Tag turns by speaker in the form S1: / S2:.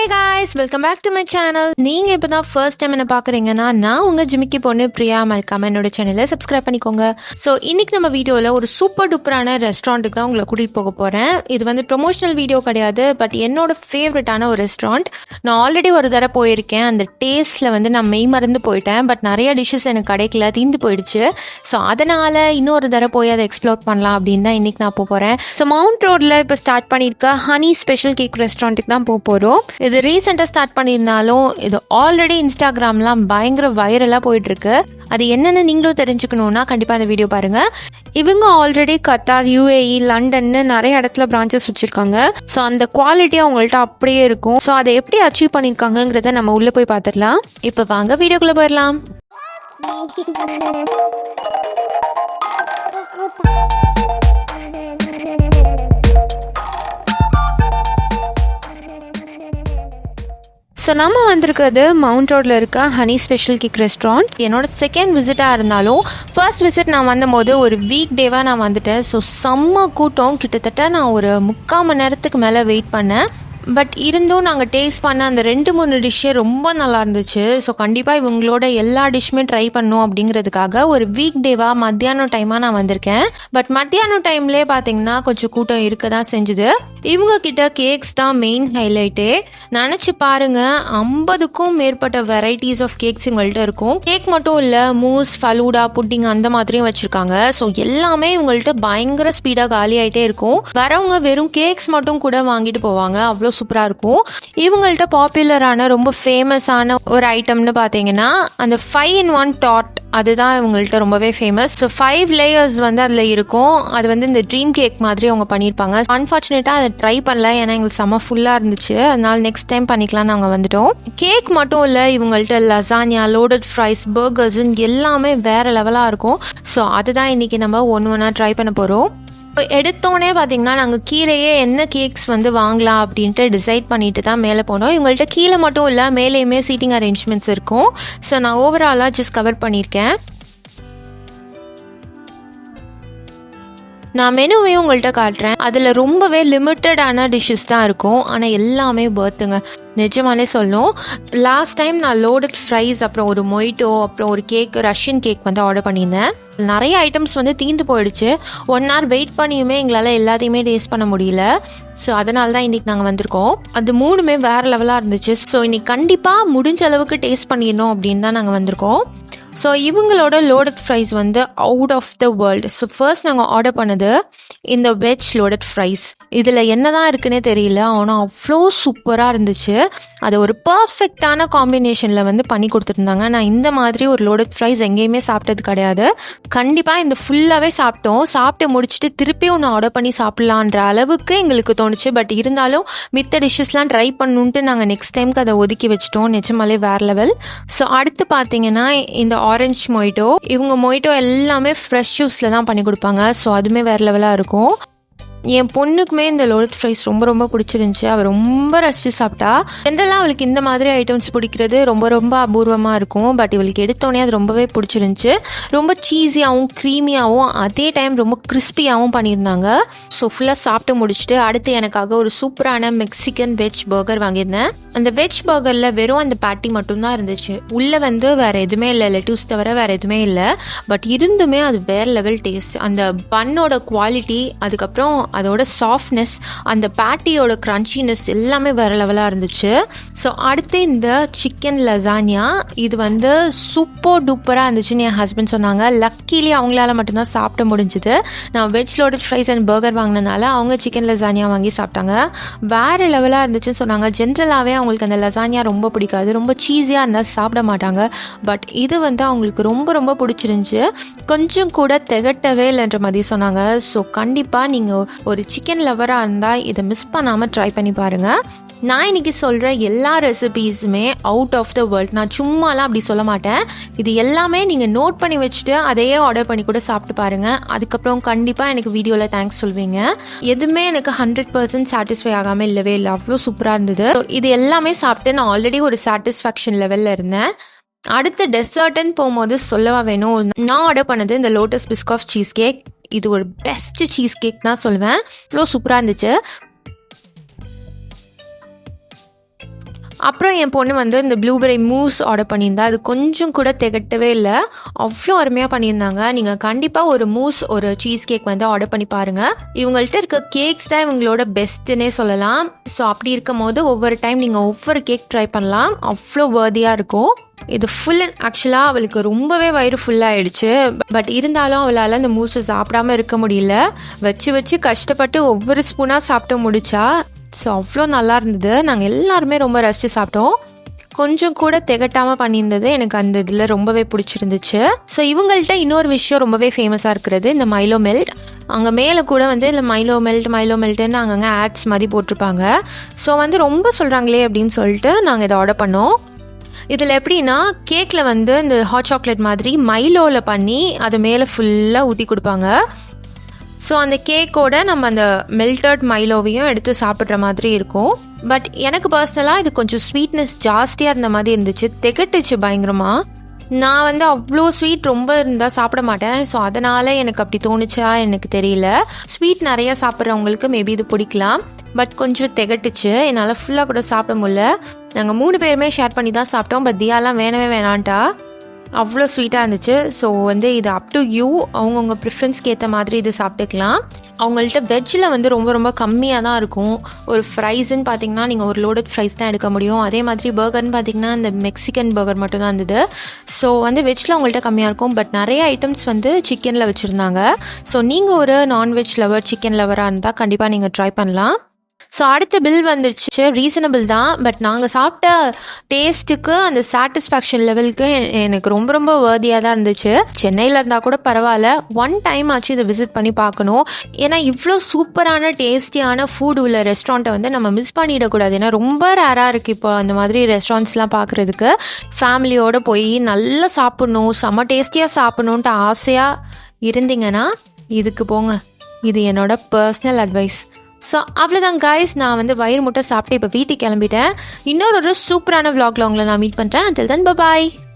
S1: Hey guys, welcome back to my channel. நீங்கள் இப்போ தான் ஃபர்ஸ்ட் டைம் என்ன பார்க்குறீங்கன்னா நான் உங்கள் ஜிமிக்கி பொண்ணு பிரியா மறக்காமல் என்னோட சேனலை சப்ஸ்கிரைப் பண்ணிக்கோங்க. ஸோ இன்றைக்கி நம்ம வீடியோவில் ஒரு சூப்பர் டூப்பரான ரெஸ்டாரண்ட்டுக்கு தான் உங்களை கூட்டிகிட்டு போக போகிறேன். இது வந்து ப்ரொமோஷனல் வீடியோ கிடையாது, பட் என்னோட ஃபேவரட்டான ஒரு ரெஸ்டாரண்ட். நான் ஆல்ரெடி ஒரு தடவை போயிருக்கேன். அந்த டேஸ்ட்டில் வந்து நான் மெய் மறந்து போயிட்டேன். பட் நிறைய டிஷ்ஷஸ் எனக்கு கிடைக்கல, தீந்து போயிடுச்சு. ஸோ அதனால் இன்னொரு தடவை போய் அதை எக்ஸ்ப்ளோர் பண்ணலாம் அப்படின்னு தான் இன்றைக்கி நான் போகிறேன். ஸோ மவுண்ட் ரோடில் இப்போ ஸ்டார்ட் பண்ணியிருக்க ஹனி ஸ்பெஷல் கேக் ரெஸ்டாரண்ட்டுக்கு தான் போகிறோம். இது ரீசெண்டாக ஸ்டார்ட் பண்ணியிருந்தாலும் இது ஆல்ரெடி இன்ஸ்டாகிராம்லாம் பயங்கர வைரலாக போயிட்டுருக்கு. அது என்னென்னு நீங்களும் தெரிஞ்சுக்கணுன்னா கண்டிப்பாக அந்த வீடியோ பாருங்கள். இவங்க ஆல்ரெடி கத்தார், UAE, லண்டன்னு நிறைய இடத்துல பிரான்ச்சஸ் வச்சுருக்காங்க. ஸோ அந்த குவாலிட்டி அவங்கள்ட்ட அப்படியே இருக்கும். ஸோ அதை எப்படி அச்சீவ் பண்ணியிருக்காங்கங்கிறத நம்ம உள்ளே போய் பார்த்துடலாம். இப்போ வாங்க வீடியோக்குள்ளே போயிடலாம். ஸோ நம்ம வந்திருக்கிறது மவுண்ட் ரோடில் இருக்க ஹனி ஸ்பெஷல் கேக் ரெஸ்டாரண்ட். என்னோட செகண்ட் விசிட்டாக இருந்தாலும் ஃபர்ஸ்ட் விசிட் நான் வந்தபோது ஒரு வீக் டேவாக நான் வந்துட்டேன். ஸோ செம்ம கூட்டம், கிட்டத்தட்ட நான் ஒரு 3/4 மணி நேரத்துக்கு மேலே வெயிட் பண்ணேன். பட் இருந்தும் நாங்கள் டேஸ்ட் பண்ண அந்த 2-3 டிஷ்ஷே ரொம்ப நல்லா இருந்துச்சு. ஸோ கண்டிப்பாக இவங்களோட எல்லா டிஷ்ஷுமே ட்ரை பண்ணணும் அப்படிங்கிறதுக்காக ஒரு வீக் டேவாக மத்தியானம் டைமாக நான் வந்திருக்கேன். பட் மத்தியானம் டைம்லேயே பார்த்தீங்கன்னா கொஞ்சம் கூட்டம் இருக்க தான் செஞ்சுது. இவங்கக்கிட்ட கேக்ஸ் தான் மெயின் ஹைலைட்டே. நினச்சி பாருங்கள், 50க்கும் மேற்பட்ட வெரைட்டிஸ் ஆஃப் கேக்ஸ் இவங்கள்ட்ட இருக்கும். கேக் மட்டும் இல்லை, மூஸ், ஃபலூடா, புட்டிங் அந்த மாதிரியும் வச்சுருக்காங்க. ஸோ எல்லாமே இவங்கள்ட்ட பயங்கர ஸ்பீடாக காலி ஆகிட்டே இருக்கும். வரவங்க வெறும் கேக்ஸ் மட்டும் கூட வாங்கிட்டு போவாங்க, அவ்வளோ சூப்பராக இருக்கும். இவங்கள்ட்ட பாப்புலரான ரொம்ப ஃபேமஸான ஒரு ஐட்டம்னு பார்த்தீங்கன்னா அந்த 5-in-1 டார்ட், அதுதான் இவங்கள்ட்ட ரொம்பவே ஃபேமஸ். ஸோ 5 லேயர்ஸ் வந்து அதில் இருக்கும். அது வந்து இந்த ட்ரீம் கேக் மாதிரி அவங்க பண்ணியிருப்பாங்க. அன்ஃபார்ச்சுனேட்டாக அதை ட்ரை பண்ணல, ஏன்னா எங்களுக்கு செம்ம ஃபுல்லாக இருந்துச்சு. அதனால நெக்ஸ்ட் டைம் பண்ணிக்கலாம்னு நாங்கள் வந்துட்டோம். கேக் மட்டும் இல்லை, இவங்கள்ட்ட லசானியா, லோடட் ஃப்ரைஸ், பர்கர்ஸ்ன்னு எல்லாமே வேறு லெவலாக இருக்கும். ஸோ அதுதான் இன்றைக்கி நம்ம ஒன்று ட்ரை பண்ண போகிறோம். இப்போ எடுத்தோடனே பார்த்தீங்கன்னா நாங்கள் கீழேயே என்ன கேக்ஸ் வந்து வாங்கலாம் அப்படின்ட்டு டிசைட் பண்ணிட்டு தான் மேலே போனோம். இவங்கள்ட்ட கீழே மட்டும் இல்லை, மேலேயுமே சீட்டிங் அரேஞ்ச்மெண்ட்ஸ் இருக்கும். ஸோ நான் ஓவராலாக ஜஸ்ட் கவர் பண்ணியிருக்கேன். நான் மெனுவையும் உங்கள்கிட்ட காட்டுறேன். அதில் ரொம்பவே லிமிட்டடான டிஷ்ஷஸ் தான் இருக்கும், ஆனால் எல்லாமே பர்த்துங்க, நிஜமாலே சொல்லணும். லாஸ்ட் டைம் நான் லோடட் ஃப்ரைஸ், அப்புறம் ஒரு மொய்ட்டோ, அப்புறம் ஒரு கேக், ரஷ்யன் கேக் வந்து ஆர்டர் பண்ணியிருந்தேன். நிறைய ஐட்டம்ஸ் வந்து தீந்து போயிடுச்சு. 1 hour வெயிட் பண்ணியுமே எங்களால் எல்லாத்தையுமே டேஸ்ட் பண்ண முடியல. ஸோ அதனால தான் இன்றைக்கி நாங்கள் வந்திருக்கோம். அது 3மே வேறு லெவலாக இருந்துச்சு. ஸோ இன்றைக்கி கண்டிப்பாக முடிஞ்ச அளவுக்கு டேஸ்ட் பண்ணிடணும் அப்படின்னு தான் நாங்கள் வந்திருக்கோம். ஸோ இவங்களோட லோடட் ஃப்ரைஸ் வந்து out of the world. So first நாங்கள் ஆர்டர் பண்ணது இந்த வெஜ் லோடட் ஃப்ரைஸ். இதில் என்ன தான் இருக்குன்னே தெரியல, ஆனால் அவ்வளோ சூப்பராக இருந்துச்சு. அதை ஒரு பர்ஃபெக்டான காம்பினேஷனில் வந்து பண்ணி கொடுத்துருந்தாங்க. நான் இந்த மாதிரி ஒரு லோடட் ஃப்ரைஸ் எங்கேயுமே சாப்பிட்டது கிடையாது. கண்டிப்பாக இந்த ஃபுல்லாகவே சாப்பிட்டோம். சாப்பிட்டு முடிச்சுட்டு திருப்பி ஒன்று ஆர்டர் பண்ணி சாப்பிட்லான்ற அளவுக்கு எங்களுக்கு தோணுச்சு. பட் இருந்தாலும் மித்த டிஷ்ஷஸ்லாம் ட்ரை பண்ணணுன்ட்டு நாங்கள் நெக்ஸ்ட் டைமுக்கு அதை ஒதுக்கி வச்சிட்டோம். நிஜமாலே வேறு லெவல். ஸோ அடுத்து பார்த்தீங்கன்னா இந்த ஆரஞ்ச் மொய்ட்டோ. இவங்க மொய்ட்டோ எல்லாமே ஃப்ரெஷ் ஜூஸில் தான் பண்ணி கொடுப்பாங்க. ஸோ அதுவுமே வேறு லெவலாக இருக்கும். என் பொண்ணுக்குமே இந்த லோடட் ஃப்ரைஸ் ரொம்ப ரொம்ப பிடிச்சிருந்துச்சி. அவள் ரொம்ப ரசித்து சாப்பிட்டா. ஜென்ரலாக அவளுக்கு இந்த மாதிரி ஐட்டம்ஸ் பிடிக்கிறது ரொம்ப ரொம்ப அபூர்வமாக இருக்கும். பட் இவளுக்கு எடுத்தோடனே அது ரொம்பவே பிடிச்சிருந்துச்சி. ரொம்ப சீஸியாகவும் க்ரீமியாகவும் அதே டைம் ரொம்ப கிறிஸ்பியாகவும் பண்ணியிருந்தாங்க. ஸோ ஃபுல்லாக சாப்பிட்டு முடிச்சுட்டு அடுத்து எனக்காக ஒரு சூப்பரான மெக்சிகன் வெஜ் பர்கர் வாங்கியிருந்தேன். அந்த வெஜ் பர்கரில் வெறும் அந்த பேட்டி மட்டும்தான் இருந்துச்சு. உள்ளே வந்து வேறு எதுவுமே இல்லை, லெட்டூஸ் தவிர வேறு எதுவுமே இல்லை. பட் இருந்துமே அது வேறு லெவல் டேஸ்ட். அந்த பன்னோட குவாலிட்டி, அதுக்கப்புறம் அதோட சாஃப்ட்னஸ், அந்த பேட்டியோட க்ரன்ச்சினஸ் எல்லாமே வேறு லெவலாக இருந்துச்சு. ஸோ அடுத்து இந்த சிக்கன் லசானியா, இது வந்து சூப்பர் டூப்பராக இருந்துச்சுன்னு என் ஹஸ்பண்ட் சொன்னாங்க. லக்கிலி அவங்களால மட்டும்தான் சாப்பிட முடிஞ்சுது. நான் veg loaded fries and burger வாங்கினதுனால அவங்க சிக்கன் லசானியா வாங்கி சாப்பிட்டாங்க. வேறு லெவலாக இருந்துச்சுன்னு சொன்னாங்க. ஜென்ரலாகவே அவங்களுக்கு அந்த லசானியா ரொம்ப பிடிக்காது, ரொம்ப சீஸியாக இருந்தால் சாப்பிட மாட்டாங்க. பட் இது வந்து அவங்களுக்கு ரொம்ப ரொம்ப பிடிச்சிருந்துச்சு. கொஞ்சம் கூட திகட்டவே இல்லைன்ற மாதிரி சொன்னாங்க. ஸோ கண்டிப்பாக நீங்கள் ஒரு சிக்கன் லவராக இருந்தால் இதை மிஸ் பண்ணாமல் ட்ரை பண்ணி பாருங்கள். நான் இன்றைக்கி சொல்கிற எல்லா ரெசிபீஸுமே அவுட் ஆஃப் த வேர்ல்ட். நான் சும்மாலாம் அப்படி சொல்ல மாட்டேன். இது எல்லாமே நீங்கள் நோட் பண்ணி வச்சுட்டு அதையே ஆர்டர் பண்ணி கூட சாப்பிட்டு பாருங்கள். அதுக்கப்புறம் கண்டிப்பாக எனக்கு வீடியோவில் தேங்க்ஸ் சொல்வீங்க. எதுவுமே எனக்கு 100% சாட்டிஸ்ஃபை ஆகாமல் இல்லவே இல்லை, அவ்வளோ சூப்பராக இருந்தது. இது எல்லாமே சாப்பிட்டு நான் ஆல்ரெடி ஒரு சாட்டிஸ்ஃபேக்ஷன் லெவலில் இருந்தேன். அடுத்து டெசர்ட்டுன்னு போகும்போது சொல்லவா வேணும், நான் ஆர்டர் பண்ணது இந்த லோட்டஸ் பிஸ்காஃப் சீஸ் கேக். இது ஒரு பெஸ்ட் சீஸ் கேக் தான் சொல்வேன். இவ்வளோ சூப்பராக இருந்துச்சு. அப்புறம் என் பொண்ணு வந்து இந்த ப்ளூபெர்ரி மூஸ் ஆர்டர் பண்ணியிருந்தா. அது கொஞ்சம் கூட திகட்டவே இல்லை, அவ்வளோ அருமையாக பண்ணியிருந்தாங்க. நீங்கள் கண்டிப்பாக ஒரு மூஸ் ஒரு சீஸ் கேக் வந்து ஆர்டர் பண்ணி பாருங்கள். இவங்கள்ட்ட இருக்க கேக்ஸ் தான் இவங்களோட பெஸ்ட்டுன்னே சொல்லலாம். ஸோ அப்படி இருக்கும் போது ஒவ்வொரு டைம் நீங்கள் ஒவ்வொரு கேக் ட்ரை பண்ணலாம், அவ்வளோ வர்தியாக இருக்கும். இது ஃபுல் அண்ட் ஆக்சுவலாக அவளுக்கு ரொம்பவே வயிறு ஃபுல்லாகிடுச்சு. பட் இருந்தாலும் அவளால் அந்த மூஸை சாப்பிடாமல் இருக்க முடியல. வச்சு வச்சு கஷ்டப்பட்டு ஒவ்வொரு ஸ்பூனாக சாப்பிட்டு முடிச்சா. ஸோ அவ்வளோ நல்லா இருந்தது. நாங்கள் எல்லாருமே ரொம்ப ரசித்து சாப்பிட்டோம். கொஞ்சம் கூட திகட்டாமல் பண்ணியிருந்தது எனக்கு அந்த இதில் ரொம்பவே பிடிச்சிருந்துச்சு. ஸோ இவங்கள்ட்ட இன்னொரு விஷயம் ரொம்பவே ஃபேமஸாக இருக்கிறது இந்த மைலோ மெல்ட். அங்கே மேலே கூட வந்து இல்லை மைலோ மெல்ட்டுன்னு அங்கங்கே ஆட்ஸ் மாதிரி போட்டிருப்பாங்க. ஸோ வந்து ரொம்ப சொல்கிறாங்களே அப்படின்னு சொல்லிட்டு நாங்கள் இதை ஆர்டர் பண்ணோம். இதில் எப்படின்னா கேக்கில் வந்து இந்த ஹாட் சாக்லேட் மாதிரி மைலோவில் பண்ணி அதை மேலே ஃபுல்லாக ஊற்றி கொடுப்பாங்க. ஸோ அந்த கேக்கோட நம்ம அந்த மெல்டட் மைலோவையும் எடுத்து சாப்பிட்ற மாதிரி இருக்கும். பட் எனக்கு பர்சனலாக இது கொஞ்சம் ஸ்வீட்னஸ் ஜாஸ்தியாக இருந்த மாதிரி இருந்துச்சு, திகட்டுச்சு பயங்கரமாக. நான் வந்து அவ்வளோ ஸ்வீட் ரொம்ப இருந்தால் சாப்பிட மாட்டேன். ஸோ அதனால் எனக்கு அப்படி தோணுச்சா எனக்கு தெரியல. ஸ்வீட் நிறையா சாப்பிட்றவங்களுக்கு மேபி இது பிடிக்கலாம். பட் கொஞ்சம் திகட்டுச்சு, என்னால் ஃபுல்லாக கூட சாப்பிட முடியல. நாங்கள் 3 பேருமே ஷேர் பண்ணி தான் சாப்பிட்டோம். பட் தியாலாம் வேணவே வேணான்ட்டா, அவ்வளோ ஸ்வீட்டாக இருந்துச்சு. ஸோ வந்து இது அப் டு யூ, அவங்கவுங்க ப்ரிஃபரன்ஸ்க்கு ஏற்ற மாதிரி இது சாப்பிட்டுக்கலாம். அவங்கள்ட்ட வெஜ்ஜில் வந்து ரொம்ப ரொம்ப கம்மியாக தான் இருக்கும். ஒரு ஃப்ரைஸ்ன்னு பார்த்தீங்கன்னா நீங்கள் ஒரு லோடட் ஃப்ரைஸ் தான் எடுக்க முடியும். அதே மாதிரி பர்கர்னு பார்த்தீங்கன்னா இந்த மெக்சிகன் பர்கர் மட்டும் தான் இருந்தது. ஸோ வந்து வெஜ்ஜில் அவங்கள்ட்ட கம்மியாக இருக்கும். பட் நிறைய ஐட்டம்ஸ் வந்து சிக்கனில் வச்சுருந்தாங்க. ஸோ நீங்கள் ஒரு நான்வெஜ் லவர், சிக்கன் லவராக இருந்தால் கண்டிப்பாக நீங்கள் ட்ரை பண்ணலாம். ஸோ அடுத்த பில் வந்துடுச்சு. ரீசனபிள் தான், பட் நாங்கள் சாப்பிட்ட டேஸ்ட்டுக்கு அந்த சாட்டிஸ்ஃபேக்ஷன் லெவலுக்கு எனக்கு ரொம்ப ரொம்ப வர்தியாக தான் இருந்துச்சு. சென்னையில் இருந்தால் கூட பரவாயில்ல, ஒன் டைம் ஆச்சு இதை விசிட் பண்ணி பார்க்கணும். ஏன்னா இவ்வளோ சூப்பரான டேஸ்டியான ஃபுட் உள்ள ரெஸ்டாரண்ட்டை வந்து நம்ம மிஸ் பண்ணிடக்கூடாது. ஏன்னா ரொம்ப ரேராக இருக்குது இப்போ அந்த மாதிரி ரெஸ்டாரண்ட்ஸ்லாம் பார்க்குறதுக்கு. ஃபேமிலியோடு போய் நல்லா சாப்பிட்ணும், செம்ம டேஸ்டியாக சாப்பிட்ணுன்ட்டு ஆசையாக இருந்தீங்கன்னா இதுக்கு போங்க. இது என்னோட பர்சனல் அட்வைஸ். ஸோ அவ்வளோதான் கைஸ், நான் வந்து வயிறு முட்டை சாப்பிட்டு இப்போ வீட்டுக்கு கிளம்பிட்டேன். இன்னொரு சூப்பரான vlogல உங்களை நான் மீட் பண்ணுறேன். until then bye bye.